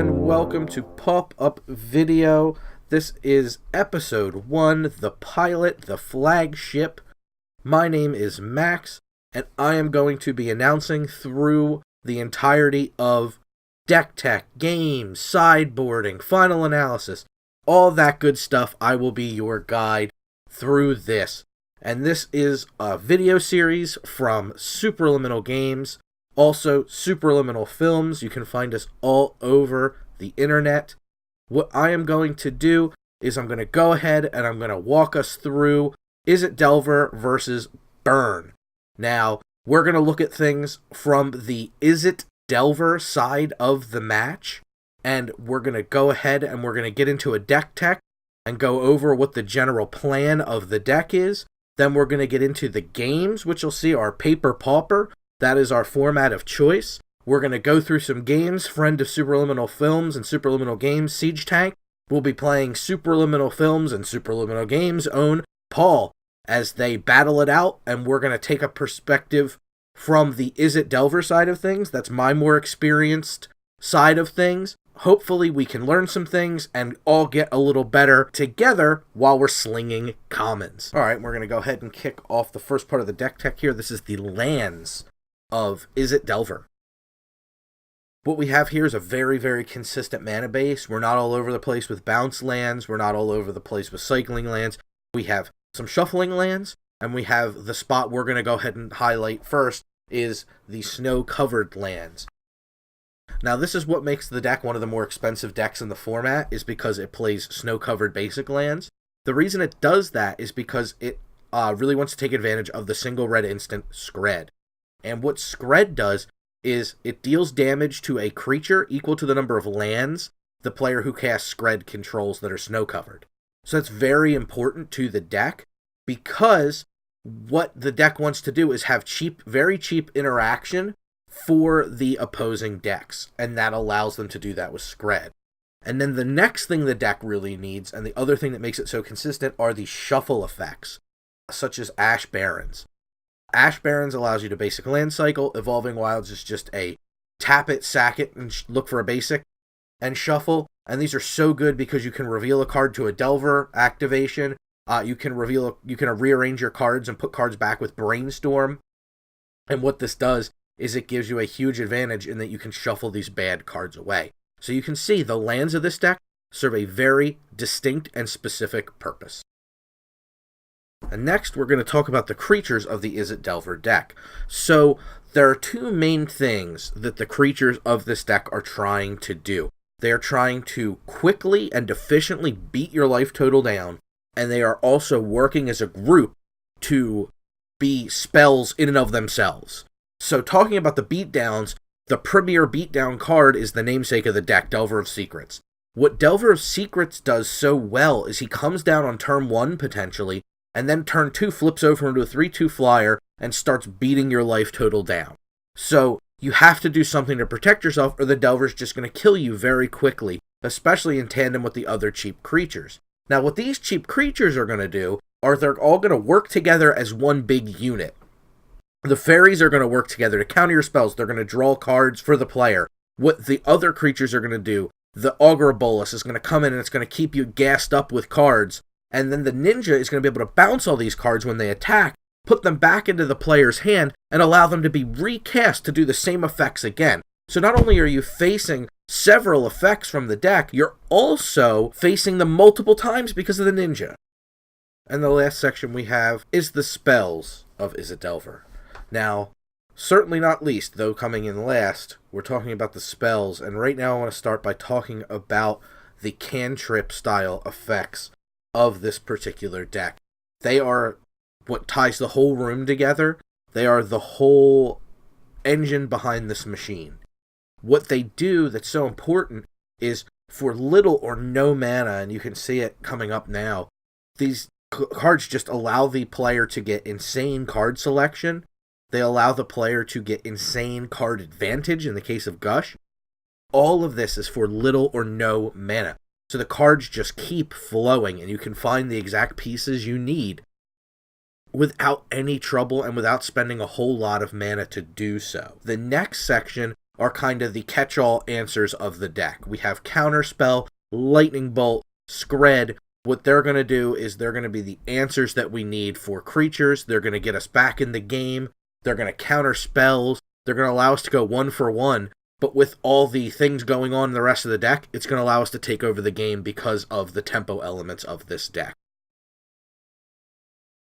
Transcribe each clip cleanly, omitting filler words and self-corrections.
and welcome to Paup-Up Video. This is episode 1, the pilot, the flagship. My name is Max, and I am going to be announcing through the entirety of deck tech, games, sideboarding, final analysis, all that good stuff. I will be your guide through this. And this is a video series from Superliminal Games, also Superliminal Films. You can find us all over the internet. What I am going to do is I'm going to go ahead and I'm going to walk us through Izzet Delver versus Burn. Now, we're going to look at things from the Izzet Delver side of the match, and we're going to go ahead and we're going to get into a deck tech and go over what the general plan of the deck is. Then we're going to get into the games, which you'll see are Paper Pauper. That is our format of choice. We're going to go through some games. Friend of Superliminal Films and Superliminal Games, Siege Tank, will be playing Superliminal Films and Superliminal Games' own Paul as they battle it out, and we're going to take a perspective from the Izzet Delver side of things. That's my more experienced side of things. Hopefully we can learn some things and all get a little better together while we're slinging commons. Alright, we're going to go ahead and kick off the first part of the deck tech here. This is the lands of Izzet Delver. What we have here is a very, very consistent mana base. We're not all over the place with bounce lands. We're not all over the place with cycling lands. We have some shuffling lands, and we have the spot we're going to go ahead and highlight first is the snow-covered lands. Now, this is what makes the deck one of the more expensive decks in the format, is because it plays snow-covered basic lands. The reason it does that is because it really wants to take advantage of the single red instant Skred. And what Skred does is it deals damage to a creature equal to the number of lands the player who casts Skred controls that are snow-covered. So that's very important to the deck, because what the deck wants to do is have cheap, very cheap interaction for the opposing decks, and that allows them to do that with Skred. And then the next thing the deck really needs, and the other thing that makes it so consistent, are the shuffle effects, such as Ash Barrens. Ash Barrens allows you to basic land cycle. Evolving Wilds is just a tap it, sack it, and look for a basic, and shuffle. And these are so good because you can reveal a card to a Delver activation. You can rearrange your cards and put cards back with Brainstorm. And what this does is it gives you a huge advantage in that you can shuffle these bad cards away. So you can see the lands of this deck serve a very distinct and specific purpose. And next, we're going to talk about the creatures of the Izzet Delver deck. So there are two main things that the creatures of this deck are trying to do. They are trying to quickly and efficiently beat your life total down, and they are also working as a group to be spells in and of themselves. So talking about the beatdowns, the premier beatdown card is the namesake of the deck, Delver of Secrets. What Delver of Secrets does so well is he comes down on turn 1 potentially, and then turn 2 flips over into a 3/2 flyer and starts beating your life total down. So you have to do something to protect yourself, or the Delver's just going to kill you very quickly, especially in tandem with the other cheap creatures. Now, what these cheap creatures are going to do are they're all going to work together as one big unit. The fairies are going to work together to counter your spells. They're going to draw cards for the player. What the other creatures are going to do, the Augur Bolus is going to come in and it's going to keep you gassed up with cards. And then the ninja is going to be able to bounce all these cards when they attack, put them back into the player's hand, and allow them to be recast to do the same effects again. So not only are you facing several effects from the deck, you're also facing them multiple times because of the ninja. And the last section we have is the spells of Izzet Delver. Now, certainly not least, though coming in last, we're talking about the spells, and right now I want to start by talking about the cantrip style effects of this particular deck. They are what ties the whole room together. They are the whole engine behind this machine. What they do that's so important is for little or no mana, and you can see it coming up now, these cards just allow the player to get insane card selection. They allow the player to get insane card advantage in the case of Gush. All of this is for little or no mana. So the cards just keep flowing, and you can find the exact pieces you need without any trouble and without spending a whole lot of mana to do so. The next section are kind of the catch-all answers of the deck. We have Counterspell, Lightning Bolt, Scred. What they're going to do is they're going to be the answers that we need for creatures. They're going to get us back in the game. They're going to counter spells. They're going to allow us to go 1-for-1. But with all the things going on in the rest of the deck, it's going to allow us to take over the game because of the tempo elements of this deck.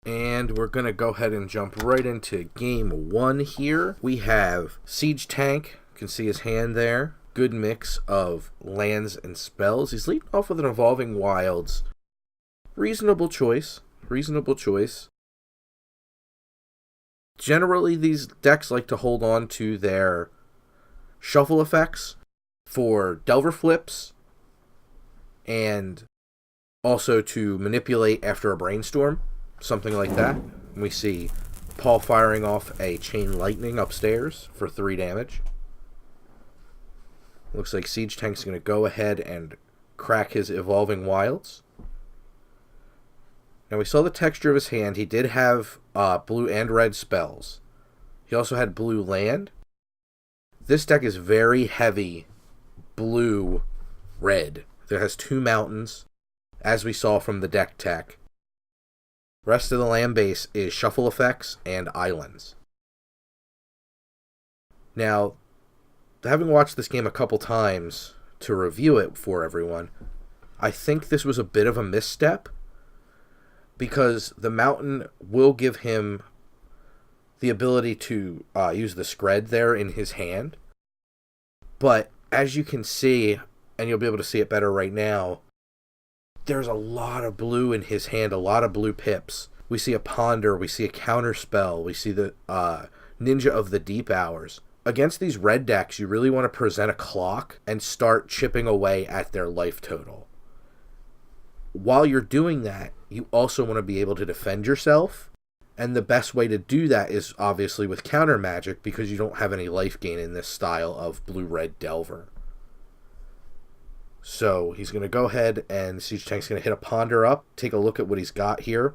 And we're going to go ahead and jump right into game 1 here. We have Siege Tank. You can see his hand there. Good mix of lands and spells. He's leading off with an Evolving Wilds. Reasonable choice. Generally, these decks like to hold on to their shuffle effects for Delver flips and also to manipulate after a brainstorm, something like that. We see Paul firing off a Chain Lightning upstairs for 3 damage. Looks like Siege Tank's going to go ahead and crack his Evolving Wilds. Now, we saw the texture of his hand. He did have blue and red spells. He also had blue land. This deck is very heavy blue-red. It has 2 mountains, as we saw from the deck tech. Rest of the land base is shuffle effects and islands. Now, having watched this game a couple times to review it for everyone, I think this was a bit of a misstep, because the mountain will give him the ability to use the Scred there in his hand. But as you can see, and you'll be able to see it better right now, there's a lot of blue in his hand, a lot of blue pips. We see a Ponder, we see a Counterspell, we see the Ninja of the Deep Hours. Against these red decks, you really want to present a clock and start chipping away at their life total. While you're doing that, you also want to be able to defend yourself, and the best way to do that is obviously with counter magic, because you don't have any life gain in this style of blue-red Delver. So he's going to go ahead and Siege Tank's going to hit a Ponder up. Take a look at what he's got here.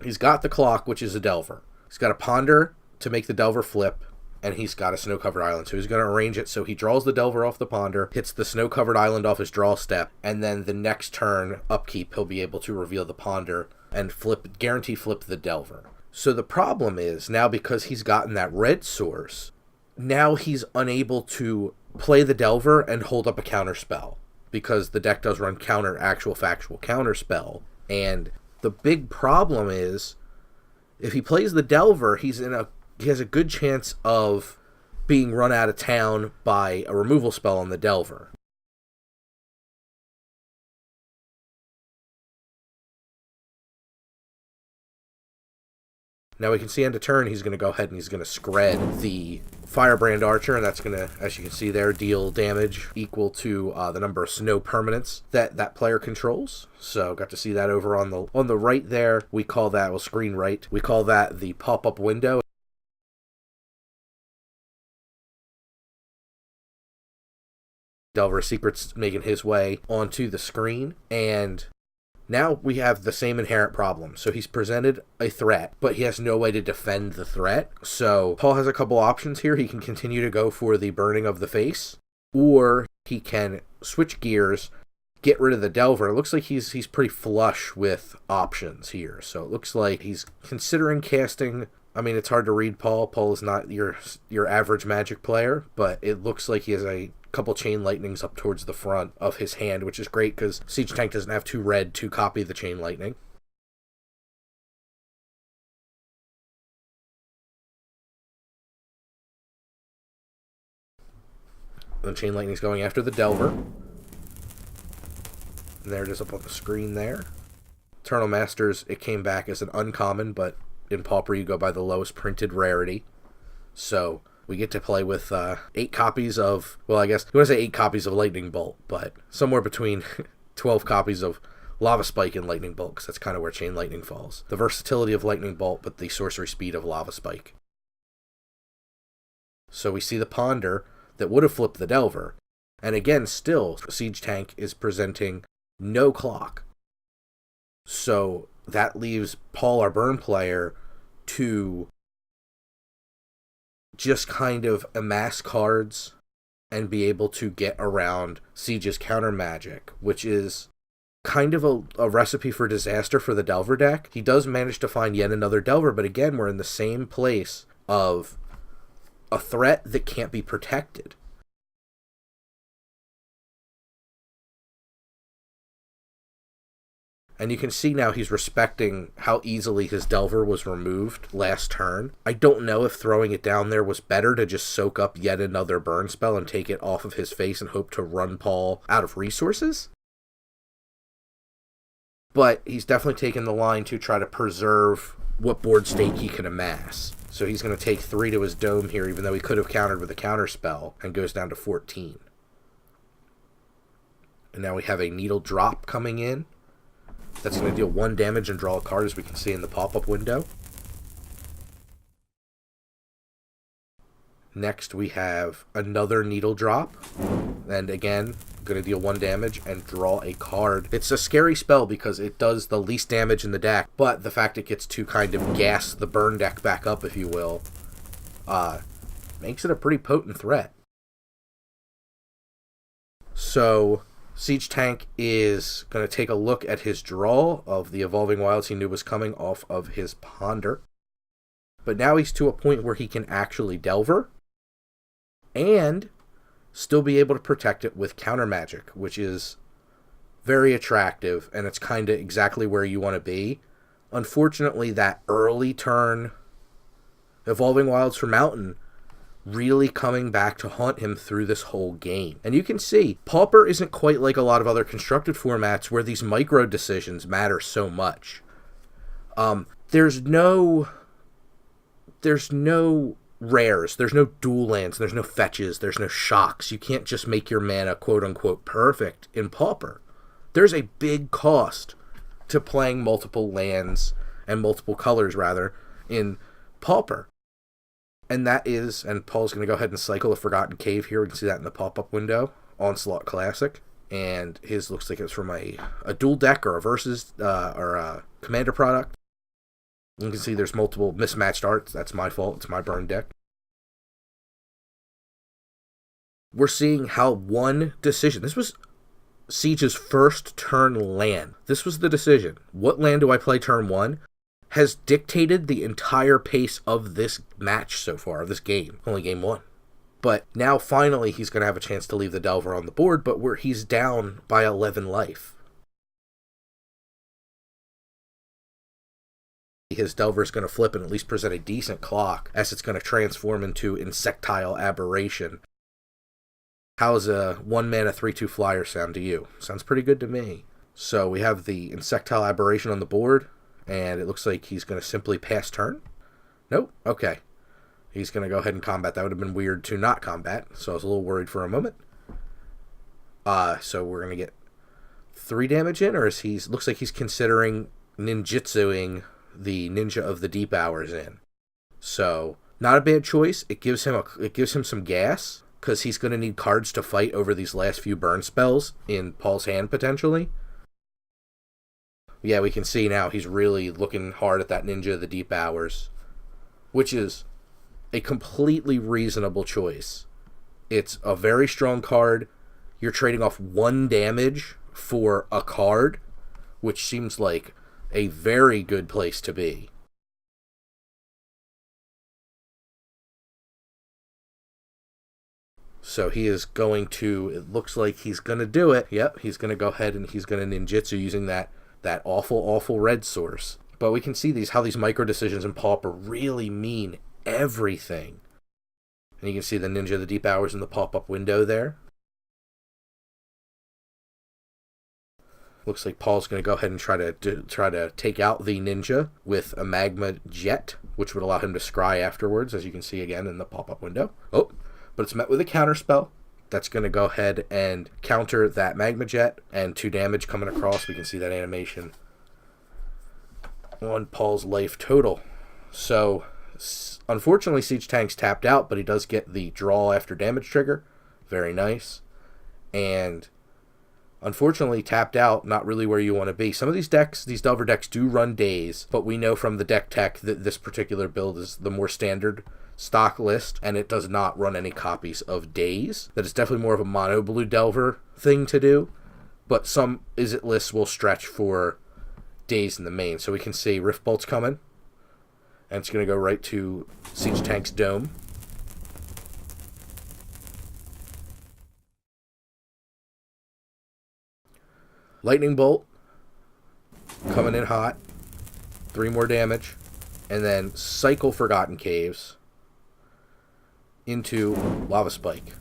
He's got the clock, which is a Delver. He's got a Ponder to make the Delver flip, and he's got a snow-covered island. So he's going to arrange it so he draws the Delver off the Ponder, hits the snow-covered island off his draw step, and then the next turn, upkeep, he'll be able to reveal the Ponder and guarantee flip the Delver. So the problem is, now because he's gotten that red source, now he's unable to play the Delver and hold up a counter spell, because the deck does run actual factual counter spell. And the big problem is, if he plays the Delver, he has a good chance of being run out of town by a removal spell on the Delver. Now we can see end of turn, he's going to go ahead and he's going to Scred the Firebrand Archer, and that's going to, as you can see there, deal damage equal to the number of snow permanents that player controls. So got to see that over on the right there. We call that, well, screen right, we call that the Paup-Up window. Delver Secret's making his way onto the screen, and now we have the same inherent problem. So he's presented a threat, but he has no way to defend the threat. So Paul has a couple options here. He can continue to go for the Burning of the Face, or he can switch gears, get rid of the Delver. It looks like he's pretty flush with options here. So it looks like he's considering casting. I mean, it's hard to read Paul. Paul is not your average Magic player, but it looks like he has a couple Chain Lightnings up towards the front of his hand, which is great because Siege Tank doesn't have 2 red to copy the Chain Lightning. The Chain Lightning's going after the Delver. And there it is up on the screen there. Eternal Masters, it came back as an uncommon, but in Pauper you go by the lowest printed rarity. So we get to play with 8 copies of, well, I guess you want to say 8 copies of Lightning Bolt, but somewhere between 12 copies of Lava Spike and Lightning Bolt, because that's kind of where Chain Lightning falls. The versatility of Lightning Bolt, but the sorcery speed of Lava Spike. So we see the Ponder that would have flipped the Delver. And again, still, Siege Tank is presenting no clock. So that leaves Paul, our burn player, to just kind of amass cards and be able to get around Siege's counter magic, which is kind of a recipe for disaster for the Delver deck. He does manage to find yet another Delver, but again, we're in the same place of a threat that can't be protected. And you can see now he's respecting how easily his Delver was removed last turn. I don't know if throwing it down there was better to just soak up yet another burn spell and take it off of his face and hope to run Paul out of resources. But he's definitely taken the line to try to preserve what board state he can amass. So he's going to take 3 to his dome here, even though he could have countered with a counter spell, and goes down to 14. And now we have a Needle Drop coming in. That's going to deal 1 damage and draw a card, as we can see in the pop-up window. Next, we have another Needle Drop. And again, going to deal 1 damage and draw a card. It's a scary spell because it does the least damage in the deck, but the fact it gets to kind of gas the burn deck back up, if you will, makes it a pretty potent threat. So Siege Tank is going to take a look at his draw of the Evolving Wilds he knew was coming off of his Ponder. But now he's to a point where he can actually Delver and still be able to protect it with counter magic, which is very attractive, and it's kind of exactly where you want to be. Unfortunately, that early turn Evolving Wilds for Mountain really coming back to haunt him through this whole game. And you can see, Pauper isn't quite like a lot of other constructed formats where these micro decisions matter so much. There's no rares, there's no dual lands, there's no fetches, there's no shocks. You can't just make your mana quote-unquote perfect in Pauper. There's a big cost to playing multiple lands, and multiple colors, rather, in Pauper. And that is, and Paul's going to go ahead and cycle a Forgotten Cave here. We can see that in the pop-up window. Onslaught Classic. And his looks like it's from a dual deck or a versus, or a commander product. You can see there's multiple mismatched arts. That's my fault. It's my burn deck. We're seeing how one decision. This was Siege's first turn land. This was the decision. What land do I play turn 1? Has dictated the entire pace of this match so far, of this game. Only game 1. But now finally he's going to have a chance to leave the Delver on the board, but where he's down by 11 life. His Delver is going to flip and at least present a decent clock, as it's going to transform into Insectile Aberration. How's a 1-mana 3/2 flyer sound to you? Sounds pretty good to me. So we have the Insectile Aberration on the board, and it looks like he's going to simply pass turn. Nope. Okay. He's going to go ahead and combat. That would have been weird to not combat, so I was a little worried for a moment. So we're going to get 3 damage in, or is looks like he's considering ninjutsuing the Ninja of the Deep Hours in. So, not a bad choice. It gives him some gas, because he's going to need cards to fight over these last few burn spells in Paul's hand, potentially. Yeah, we can see now he's really looking hard at that Ninja of the Deep Hours, which is a completely reasonable choice. It's a very strong card. You're trading off 1 damage for a card, which seems like a very good place to be. So he is going to, it looks like he's going to do it. Yep, he's going to go ahead and he's going to ninjutsu using that awful red source. But we can see how these micro decisions in Pauper really mean everything. And you can see the Ninja of the Deep Hours in the pop-up window there. Looks like Paul's going to go ahead and try to take out the Ninja with a Magma Jet, which would allow him to scry afterwards, as you can see again in the pop-up window. Oh, but it's met with a counter spell. That's going to go ahead and counter that Magma Jet, and 2 damage coming across. We can see that animation on Paul's life total. So, unfortunately, Siege Tank's tapped out, but he does get the draw after damage trigger. Very nice. And unfortunately, tapped out, not really where you want to be. Some of these decks, these Delver decks, do run days, but we know from the deck tech that this particular build is the more standard stock list, and it does not run any copies of Daze. That is definitely more of a mono blue Delver thing to do, but some Izzet lists will stretch for Daze in the main. So we can see Rift Bolt's coming, and it's going to go right to Siege Tank's Dome. Lightning Bolt coming in hot, 3 more damage, and then cycle Forgotten Caves into Lava Spike.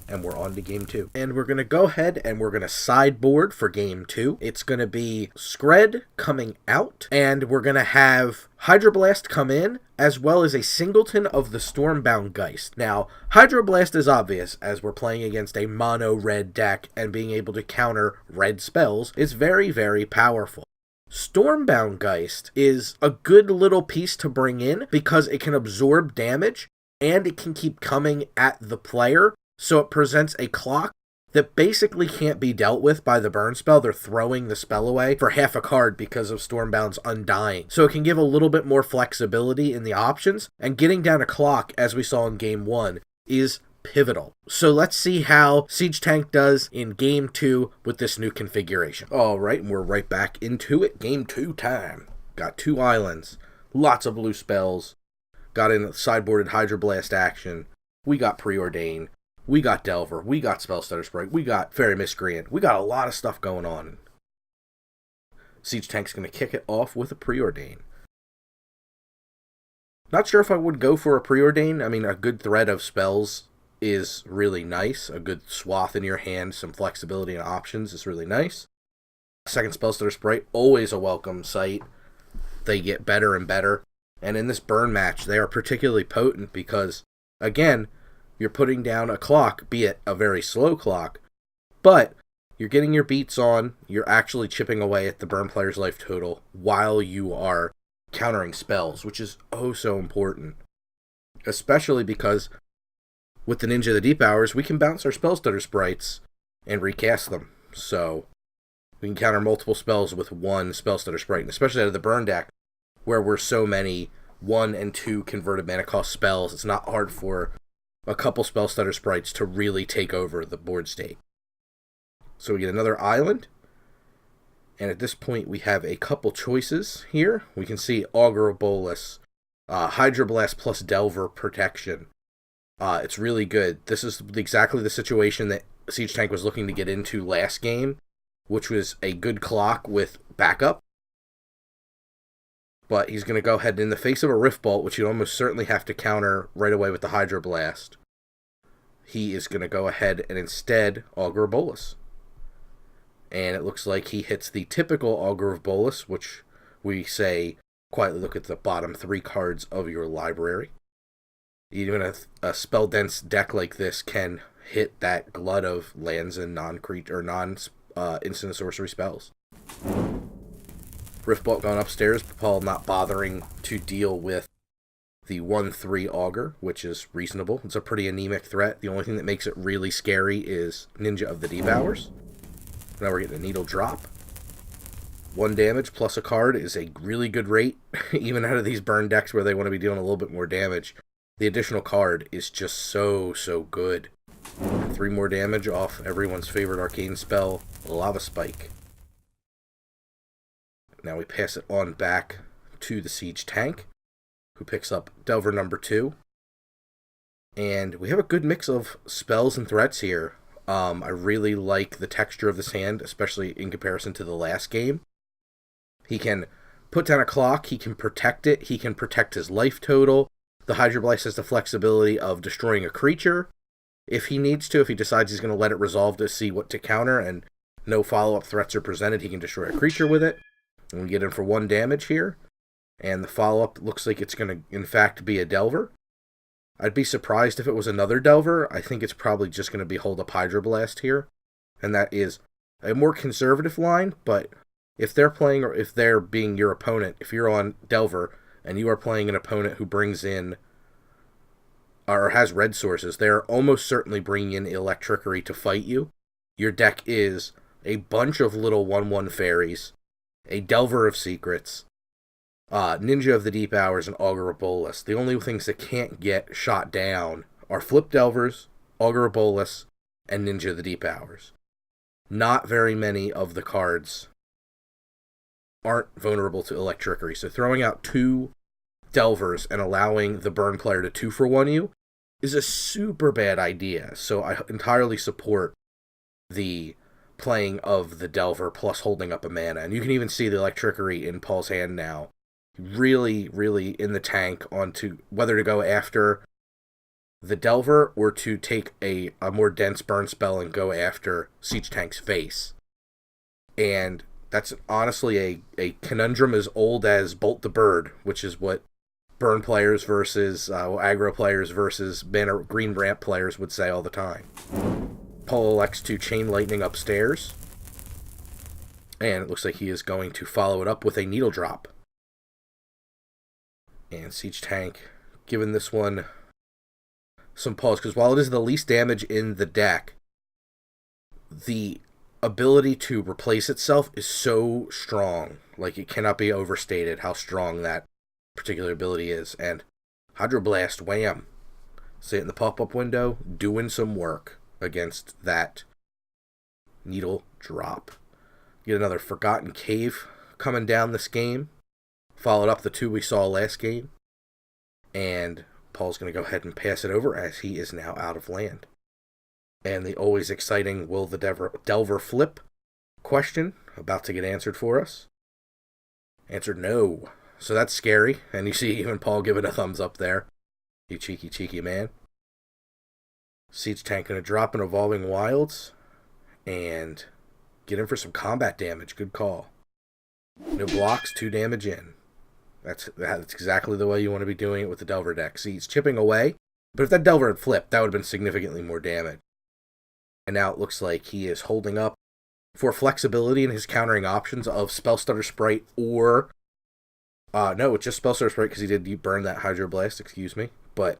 And we're on to game 2. And we're going to go ahead and we're going to sideboard for game 2. It's going to be Skred coming out, and we're going to have Hydroblast come in, as well as a singleton of the Stormbound Geist. Now, Hydroblast is obvious, as we're playing against a mono-red deck, and being able to counter red spells is very, very powerful. Stormbound Geist is a good little piece to bring in, because it can absorb damage, and it can keep coming at the player, so it presents a clock that basically can't be dealt with by the burn spell. They're throwing the spell away for half a card because of Stormbound's Undying. So it can give a little bit more flexibility in the options, and getting down a clock, as we saw in game 1, is pivotal. So let's see how Siege Tank does in game 2 with this new configuration. Alright, and we're right back into it. Game 2 time. Got 2 islands, lots of blue spells, got in sideboarded Hydroblast action, we got Preordain, we got Delver, we got Spellstutter Sprite, we got Fairy Miscreant, we got a lot of stuff going on. Siege Tank's going to kick it off with a Preordain. Not sure if I would go for a Preordain. I mean, a good thread of spells is really nice. A good swath in your hand, some flexibility and options is really nice. Second Spellstutter Sprite, always a welcome sight. They get better and better. And in this burn match, they are particularly potent because, again, you're putting down a clock, be it a very slow clock, but you're getting your beats on, you're actually chipping away at the burn player's life total while you are countering spells, which is oh so important. Especially because with the Ninja of the Deep Hours, we can bounce our Spellstutter Sprites and recast them. So we can counter multiple spells with one Spellstutter Sprite, and especially out of the burn deck, where we're so many 1 and 2 converted mana cost spells, it's not hard for a couple Spellstutter Sprites to really take over the board state. So we get another island, and at this point we have a couple choices here. We can see Augur of Bolas, Hydroblast plus Delver protection. It's really good. This is exactly the situation that Siege Tank was looking to get into last game, which was a good clock with backup. But he's going to go ahead in the face of a Rift Bolt, which you almost certainly have to counter right away with the Hydroblast. He is going to go ahead and instead Augur of Bolas. And it looks like he hits the typical Augur of Bolas, which we say quietly look at the bottom 3 cards of your library. Even a spell-dense deck like this can hit that glut of lands and non-creature or non-instant sorcery spells. Riftbolt going upstairs, Paul not bothering to deal with the 1/3 Augur, which is reasonable. It's a pretty anemic threat. The only thing that makes it really scary is Ninja of the Deep Hours. Now we're getting a Needle Drop. 1 damage plus a card is a really good rate, even out of these burn decks where they want to be dealing a little bit more damage. The additional card is just so good. 3 more damage off everyone's favorite arcane spell, Lava Spike. Now we pass it on back to the Siege Tank, who picks up Delver number 2. And we have a good mix of spells and threats here. I really like the texture of this hand, especially in comparison to the last game. He can put down a clock, he can protect it, he can protect his life total. The Hydroblast has the flexibility of destroying a creature if he needs to. If he decides he's going to let it resolve to see what to counter and no follow-up threats are presented, he can destroy a creature with it. And we get in for 1 damage here. And the follow-up looks like it's going to, in fact, be a Delver. I'd be surprised if it was another Delver. I think it's probably just going to be Hold Up Hydroblast here. And that is a more conservative line, but if they're playing, or if they're being your opponent, if you're on Delver and you are playing an opponent who brings in, or has red sources, they're almost certainly bringing in Electrickery to fight you. Your deck is a bunch of little 1/1 fairies, a Delver of Secrets, Ninja of the Deep Hours, and Augur Bolas. The only things that can't get shot down are Flip Delvers, Augur Bolas, and Ninja of the Deep Hours. Not very many of the cards aren't vulnerable to Electrickery, so throwing out 2 Delvers and allowing the burn player to 2-for-1 you is a super bad idea. So I entirely support the playing of the Delver plus holding up a mana. And you can even see the Electrickery in Paul's hand now. Really, really in the tank onto whether to go after the Delver or to take a more dense burn spell and go after Siege Tank's face. And that's honestly a conundrum as old as Bolt the Bird, which is what burn players versus aggro players versus mana green ramp players would say all the time. Paul elects to Chain Lightning upstairs, and it looks like he is going to follow it up with a Needle Drop. And Siege Tank giving this one some pause, because while it is the least damage in the deck, the ability to replace itself is so strong. Like, it cannot be overstated how strong that particular ability is. And Hydroblast, wham! See it in the pop-up window, doing some work against that Needle Drop. Get another Forgotten Cave coming down this game. Followed up the 2 we saw last game. And Paul's going to go ahead and pass it over as he is now out of land. And the always exciting will the Delver flip question about to get answered for us. Answered no. So that's scary. And you see even Paul giving a thumbs up there. You cheeky, cheeky man. Siege Tank going to drop an Evolving Wilds and get in for some combat damage. Good call. No blocks, 2 damage in. That's exactly the way you want to be doing it with the Delver deck. See, he's chipping away, but if that Delver had flipped, that would have been significantly more damage. And now it looks like he is holding up for flexibility in his countering options of Spellstutter Sprite or... no, it's just Spellstutter Sprite because he did burn that Hydroblast, excuse me. But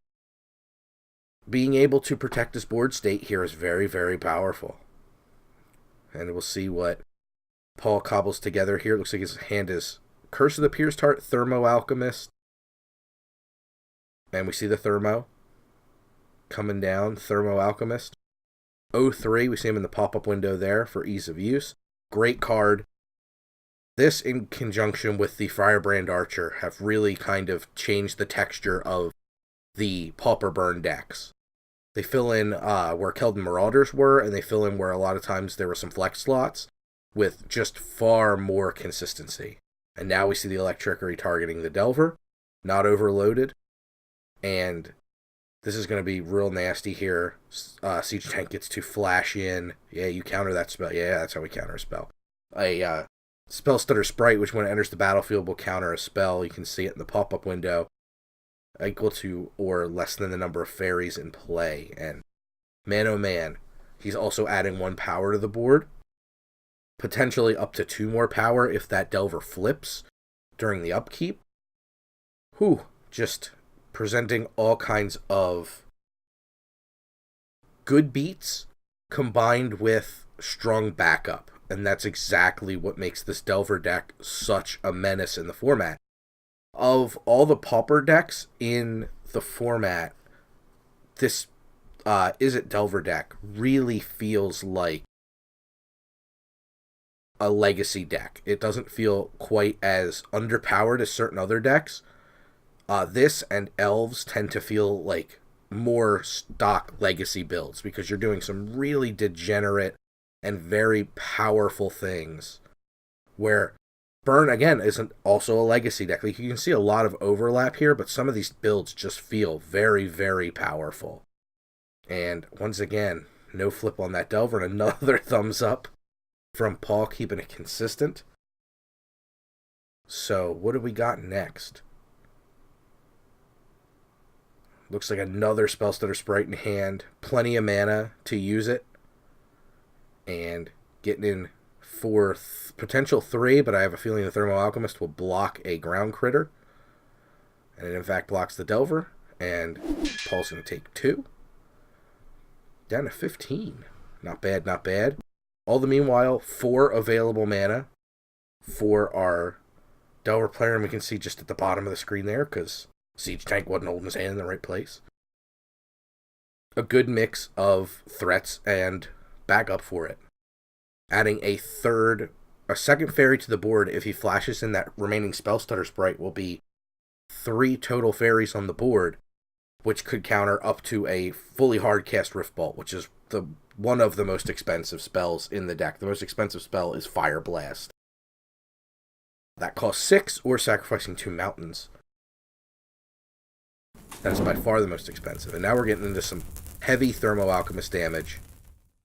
being able to protect his board state here is very, very powerful. And we'll see what Paul cobbles together here. It looks like his hand is Curse of the Pierced Heart, Thermo Alchemist. And we see the Thermo coming down, Thermo Alchemist. 03, we see him in the pop-up window there for ease of use. Great card. This, in conjunction with the Firebrand Archer, have really kind of changed the texture of the Pauper Burn decks. They fill in where Keldon Marauders were, and they fill in where a lot of times there were some flex slots with just far more consistency. And now we see the Electrickery targeting the Delver, not overloaded, and this is going to be real nasty here. Siege Tank gets to flash in. Yeah, you counter that spell. Yeah, that's how we counter a spell. A Spellstutter Sprite, which when it enters the battlefield will counter a spell. You can see it in the pop-up window. Equal to or less than the number of fairies in play. And man oh man, he's also adding 1 power to the board. Potentially up to 2 more power if that Delver flips during the upkeep. Just presenting all kinds of good beats combined with strong backup. And that's exactly what makes this Delver deck such a menace in the format. Of all the Pauper decks in the format, this Izzet Delver deck really feels like a legacy deck. It doesn't feel quite as underpowered as certain other decks. This and Elves tend to feel like more stock legacy builds because you're doing some really degenerate and very powerful things. Where Burn, again, isn't also a legacy deck. Like, you can see a lot of overlap here, but some of these builds just feel very, very powerful. And once again, no flip on that Delver, and another thumbs up from Paul, keeping it consistent. So, what do we got next? Looks like another Spellstutter Sprite in hand. Plenty of mana to use it. And getting in for potential 3, but I have a feeling the Thermo Alchemist will block a ground critter. And it in fact blocks the Delver. And Paul's going to take 2. Down to 15. Not bad, not bad. All the meanwhile, 4 available mana for our Delver player, and we can see just at the bottom of the screen there, because Siege Tank wasn't holding his hand in the right place. A good mix of threats and backup for it. Adding a second fairy to the board if he flashes in that remaining Spell Stutter Sprite will be 3 total fairies on the board, which could counter up to a fully hard-cast Rift Bolt, which is one of the most expensive spells in the deck. The most expensive spell is Fire Blast. That costs 6, or sacrificing 2 mountains. That is by far the most expensive. And now we're getting into some heavy Thermo Alchemist damage.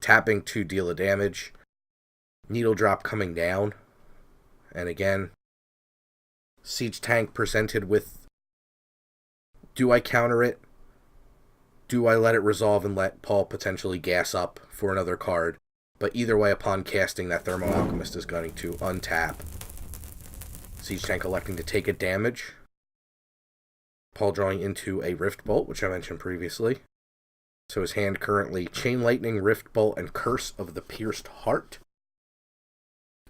Tapping to deal a damage. Needle Drop coming down. And again, Siege Tank presented with, do I counter it? Do I let it resolve and let Paul potentially gas up for another card? But either way, upon casting, that Thermo Alchemist is going to untap. Siege Tank electing to take a damage. Paul drawing into a Rift Bolt, which I mentioned previously. So his hand currently Chain Lightning, Rift Bolt, and Curse of the Pierced Heart.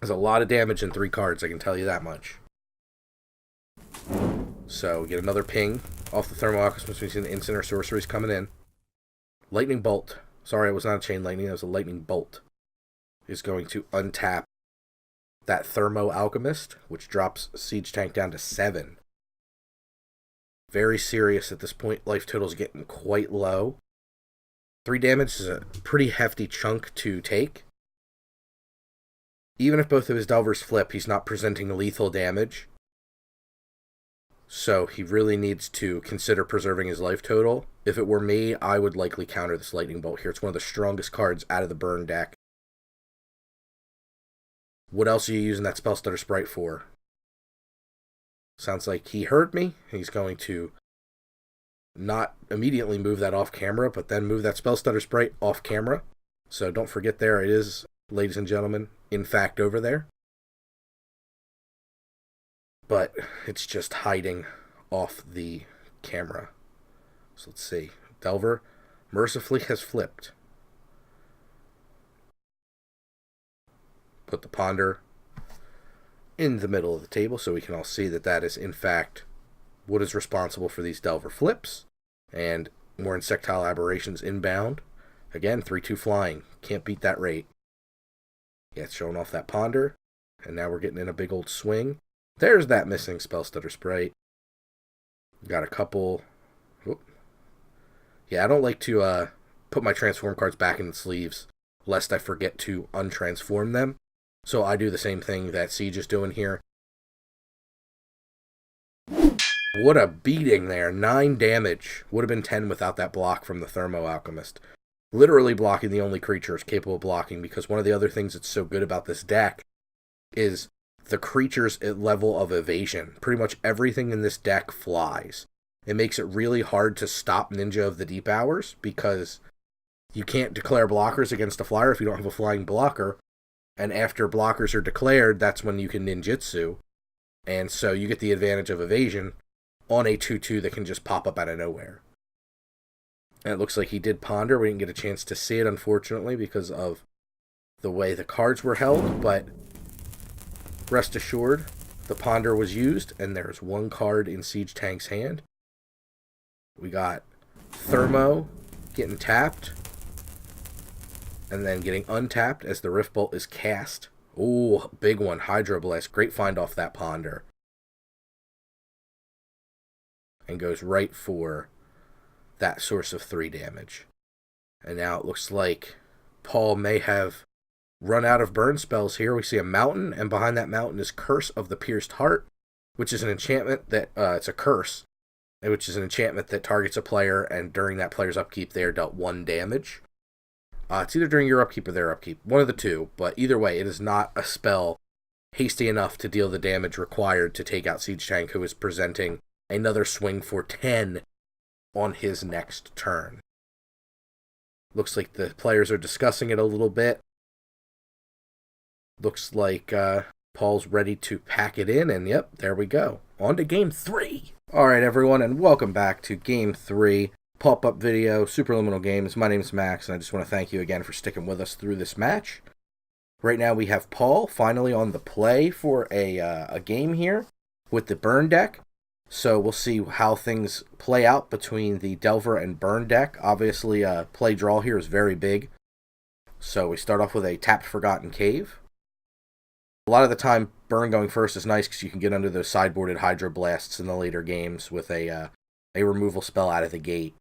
There's a lot of damage in 3 cards, I can tell you that much. So we get another ping off the Thermo Alchemist. We see the instant or sorceries coming in. Lightning Bolt. Sorry, it was not a Chain Lightning, it was a Lightning Bolt. Is going to untap that Thermo Alchemist, which drops Siege Tank down to 7. Very serious at this point. Life total is getting quite low. 3 damage is a pretty hefty chunk to take. Even if both of his Delvers flip, he's not presenting lethal damage. So he really needs to consider preserving his life total. If it were me, I would likely counter this Lightning Bolt here. It's one of the strongest cards out of the burn deck. What else are you using that Spell Stutter Sprite for? Sounds like he heard me. He's going to not immediately move that off camera, but then move that Spell Stutter Sprite off camera. So don't forget there it is, ladies and gentlemen, in fact over there. But it's just hiding off the camera. So let's see. Delver mercifully has flipped. Put the Ponder in the middle of the table so we can all see that that is in fact what is responsible for these Delver flips. And more Insectile Aberrations inbound. Again, 3-2 flying. Can't beat that rate. Yeah, it's showing off that Ponder. And now we're getting in a big old swing. There's that missing Spell Stutter Sprite. Got a couple. Whoop. Yeah, I don't like to put my transform cards back in the sleeves, lest I forget to untransform them. So I do the same thing that Siege is doing here. What a beating there. 9 damage. Would have been 10 without that block from the Thermo Alchemist. Literally blocking the only creature is capable of blocking, because one of the other things that's so good about this deck is the creature's level of evasion. Pretty much everything in this deck flies. It makes it really hard to stop Ninja of the Deep Hours, because you can't declare blockers against a flyer if you don't have a flying blocker. And after blockers are declared, that's when you can ninjutsu. And so you get the advantage of evasion on a 2-2 that can just pop up out of nowhere. And it looks like he did Ponder. We didn't get a chance to see it, unfortunately, because of the way the cards were held. But rest assured, the Ponder was used, and there's 1 card in Siege Tank's hand. We got Thermo getting tapped, and then getting untapped as the Rift Bolt is cast. Ooh, big one. Hydroblast. Great find off that Ponder. And goes right for that source of 3 damage. And now it looks like Paul may have run out of burn spells here. We see a mountain, and behind that mountain is Curse of the Pierced Heart, which is an enchantment that, it's a curse, which is an enchantment that targets a player, and during that player's upkeep, they are dealt 1 damage. It's either during your upkeep or their upkeep. One of the two, but either way, it is not a spell hasty enough to deal the damage required to take out Siege Tank, who is presenting another swing for 10 on his next turn. Looks like the players are discussing it a little bit. Looks like Paul's ready to pack it in, and yep, there we go. On to Game 3! Alright everyone, and welcome back to Game 3. Paup-Up video, Superliminal Games. My name's Max, and I just want to thank you again for sticking with us through this match. Right now we have Paul finally on the play for a game here. with the burn deck. So we'll see how things play out between the Delver and burn deck. Obviously, play draw here is very big. So we start off with a tapped Forgotten Cave. A lot of the time, burn going first is nice because you can get under those sideboarded Hydroblasts in the later games with a removal spell out of the gate.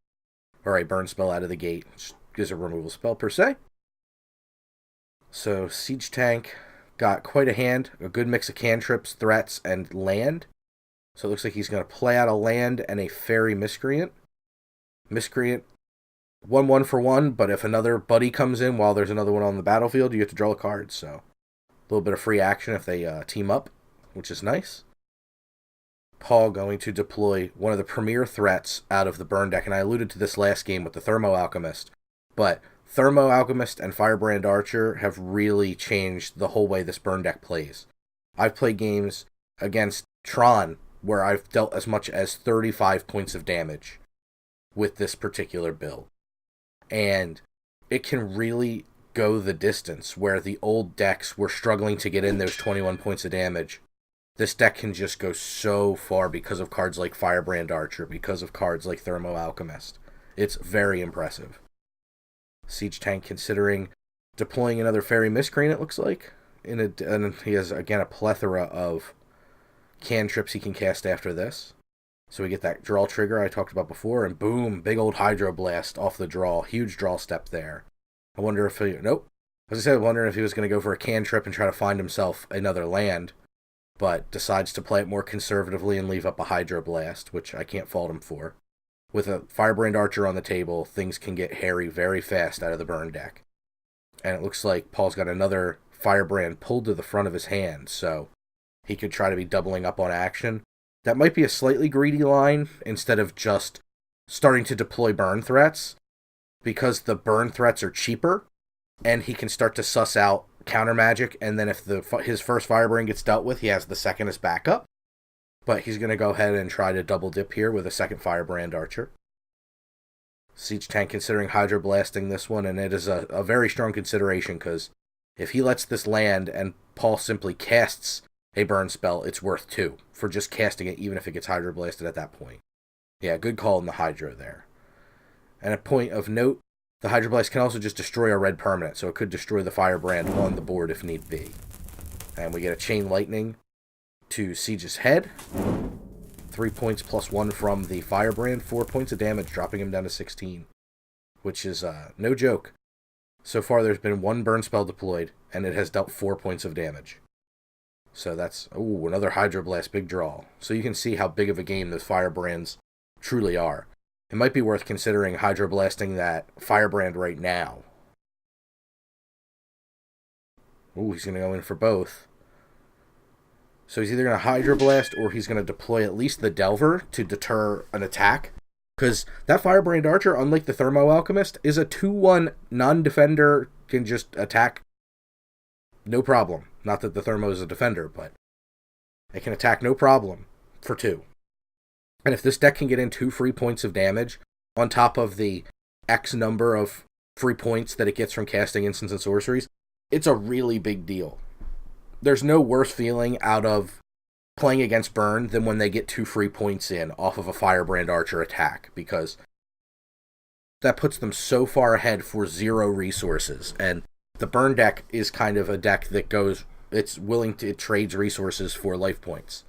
Or a burn spell out of the gate, which is a removal spell per se. So Siege Tank got quite a hand, a good mix of cantrips, threats, and land. So it looks like he's going to play out a land and a Fairy Miscreant. Miscreant, 1/1 for 1, but if another buddy comes in while there's another one on the battlefield, you get to draw a card. So a little bit of free action if they team up, which is nice. Paul going to deploy one of the premier threats out of the burn deck, and I alluded to this last game with the Thermo Alchemist, but Thermo Alchemist and Firebrand Archer have really changed the whole way this burn deck plays. I've played games against Tron where I've dealt as much as 35 points of damage with this particular build. And it can really go the distance where the old decks were struggling to get in those 21 points of damage. This deck can just go so far because of cards like Firebrand Archer, because of cards like Thermo Alchemist. It's very impressive. Siege Tank considering deploying another Fairy Miscreant, it looks like. And he has, again, a plethora of cantrips he can cast after this. So we get that draw trigger I talked about before, and boom, big old Hydroblast off the draw. Huge draw step there. I wonder if he... Nope. As I said, I wondering if he was going to go for a cantrip and try to find himself another land, but decides to play it more conservatively and leave up a Hydroblast, which I can't fault him for. With a Firebrand Archer on the table, things can get hairy very fast out of the burn deck. And it looks like Paul's got another Firebrand pulled to the front of his hand, so he could try to be doubling up on action. That might be a slightly greedy line, instead of just starting to deploy burn threats, because the burn threats are cheaper, and he can start to suss out counter magic, and then if his first Firebrand gets dealt with, he has the second as backup. But he's going to go ahead and try to double dip here with a second Firebrand Archer. Siege Tank considering Hydroblasting this one, and it is a very strong consideration, because if he lets this land and Paul simply casts a burn spell, it's worth 2 for just casting it, even if it gets Hydroblasted at that point. Yeah, good call in the Hydro there. And a point of note, the Hydroblast can also just destroy a red permanent, so it could destroy the Firebrand on the board if need be. And we get a Chain Lightning to Siege's head. 3 points plus 1 from the Firebrand, 4 points of damage, dropping him down to 16. Which is no joke. So far there's been 1 burn spell deployed, and it has dealt 4 points of damage. So that's, another Hydroblast, big draw. So you can see how big of a game those Firebrands truly are. It might be worth considering Hydroblasting that Firebrand right now. He's going to go in for both. So he's either going to Hydroblast or he's going to deploy at least the Delver to deter an attack. Because that Firebrand Archer, unlike the Thermo Alchemist, is a 2/1 non-defender, can just attack no problem. Not that the Thermo is a defender, but it can attack no problem for 2. And if this deck can get in 2 free points of damage, on top of the X number of free points that it gets from casting instants and sorceries, it's a really big deal. There's no worse feeling out of playing against burn than when they get 2 free points in off of a Firebrand Archer attack, because that puts them so far ahead for 0 resources. And the burn deck is kind of a deck that it trades resources for life points.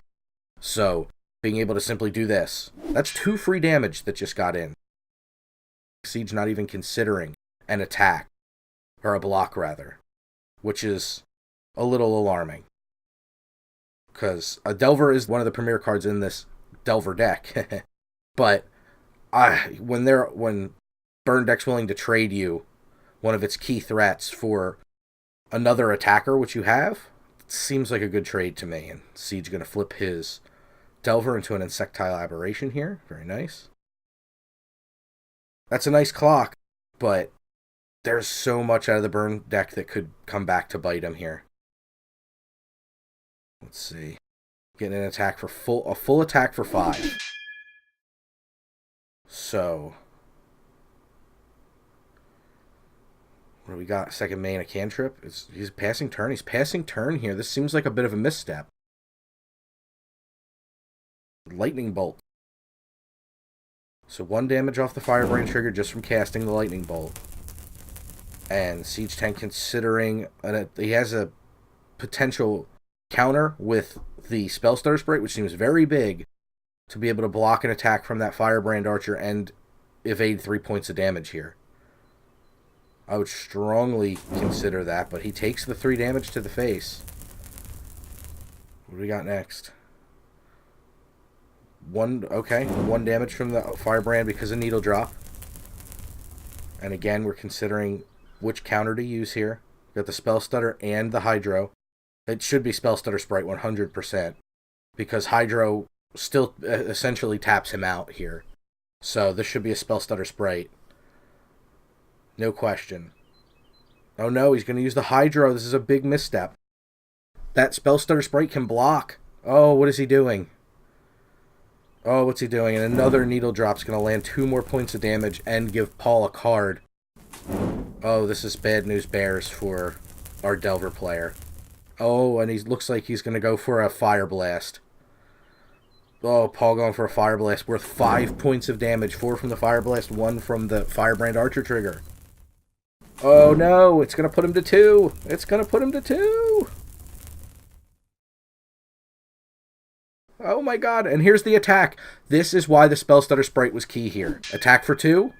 So being able to simply do this, that's 2 free damage that just got in. Siege not even considering an attack, or a block rather, which is a little alarming. Because a Delver is one of the premier cards in this Delver deck. But when burn deck's willing to trade you one of its key threats for another attacker, which you have, it seems like a good trade to me. And Siege going to flip his Delver into an Insectile Aberration here. Very nice. That's a nice clock, but there's so much out of the burn deck that could come back to bite him here. Let's see. Getting an attack for a full attack for 5. So what do we got? Second main, a cantrip. He's passing turn. He's passing turn here. This seems like a bit of a misstep. Lightning Bolt. So 1 damage off the Firebrand trigger just from casting the Lightning Bolt. And Siege Tank, considering he has a potential counter with the Spell Stutter Sprite, which seems very big, to be able to block an attack from that Firebrand Archer and evade 3 points of damage here. I would strongly consider that, but he takes the 3 damage to the face. What do we got next? 1 damage from the Firebrand because of Needle Drop. And again, we're considering which counter to use here. We've got the Spell Stutter and the Hydro. It should be Spell Stutter Sprite 100%, because Hydro still essentially taps him out here. So this should be a Spell Stutter Sprite. No question. Oh no, he's going to use the Hydro. This is a big misstep. That Spell Stutter Sprite can block. Oh, what is he doing? Oh, what's he doing? And another Needle Drop's going to land 2 more points of damage and give Paul a card. Oh, this is bad news bears for our Delver player. Oh, and he looks like he's going to go for a Fire Blast. Oh, Paul going for a Fire Blast worth 5 points of damage. 4 from the Fire Blast, 1 from the Firebrand Archer trigger. Oh no, it's going to put him to 2. It's going to put him to 2. Oh my god, and here's the attack. This is why the Spell Stutter Sprite was key here. Attack for 2.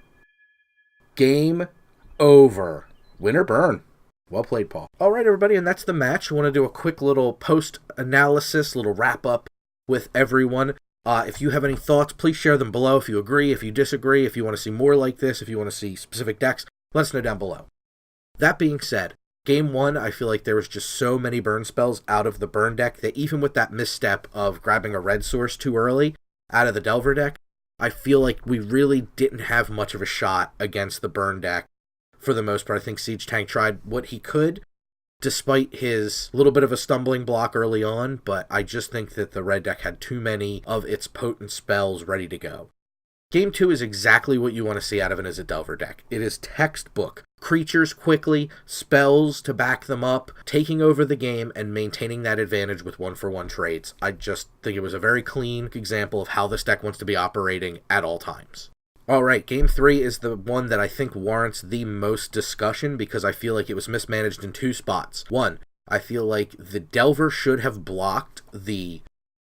Game over. Win or burn. Well played, Paul. Alright, everybody, and that's the match. I want to do a quick little post-analysis, little wrap-up with everyone. If you have any thoughts, please share them below. If you agree, if you disagree, if you want to see more like this, if you want to see specific decks, let us know down below. That being said, Game 1, I feel like there was just so many burn spells out of the burn deck that even with that misstep of grabbing a red source too early out of the Delver deck, I feel like we really didn't have much of a shot against the burn deck for the most part. I think Siege Tank tried what he could, despite his little bit of a stumbling block early on, but I just think that the red deck had too many of its potent spells ready to go. Game 2 is exactly what you want to see out of an as a Delver deck. It is textbook. Creatures quickly, spells to back them up, taking over the game, and maintaining that advantage with 1-for-1 trades. I just think it was a very clean example of how this deck wants to be operating at all times. Alright, Game 3 is the one that I think warrants the most discussion because I feel like it was mismanaged in 2 spots. 1, I feel like the Delver should have blocked the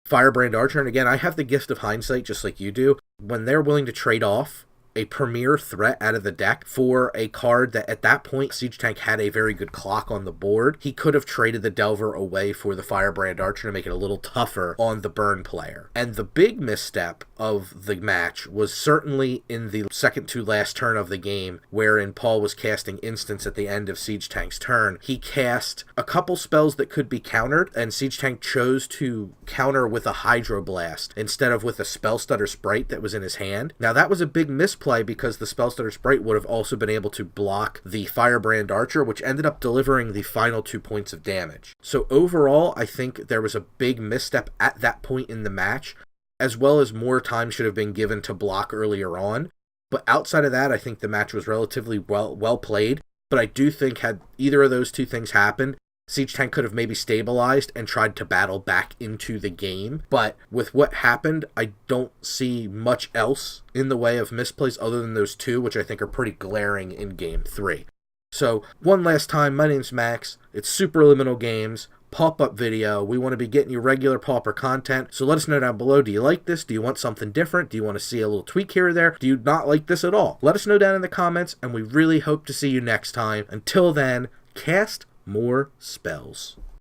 Firebrand Archer, and again, I have the gift of hindsight just like you do. When they're willing to trade off a premier threat out of the deck for a card that at that point Siege Tank had a very good clock on the board, he could have traded the Delver away for the Firebrand Archer to make it a little tougher on the burn player. And the big misstep of the match was certainly in the second to last turn of the game, wherein Paul was casting instants at the end of Siege Tank's turn. He cast a couple spells that could be countered, and Siege Tank chose to counter with a Hydro Blast instead of with a Spell Stutter Sprite that was in his hand. Now that was a big misplay because the Spell Stutter Sprite would have also been able to block the Firebrand Archer, which ended up delivering the final 2 points of damage. So overall, I think there was a big misstep at that point in the match, as well as more time should have been given to block earlier on. But outside of that, I think the match was relatively well played. But I do think had either of those 2 things happened, Siege Tank could have maybe stabilized and tried to battle back into the game. But with what happened, I don't see much else in the way of misplays other than those 2, which I think are pretty glaring in Game 3. So, one last time, my name's Max. It's Superliminal Games, Paup-Up video. We want to be getting you regular Pauper content, so let us know down below. Do you like this? Do you want something different? Do you want to see a little tweak here or there? Do you not like this at all? Let us know down in the comments, and we really hope to see you next time. Until then, cast more spells.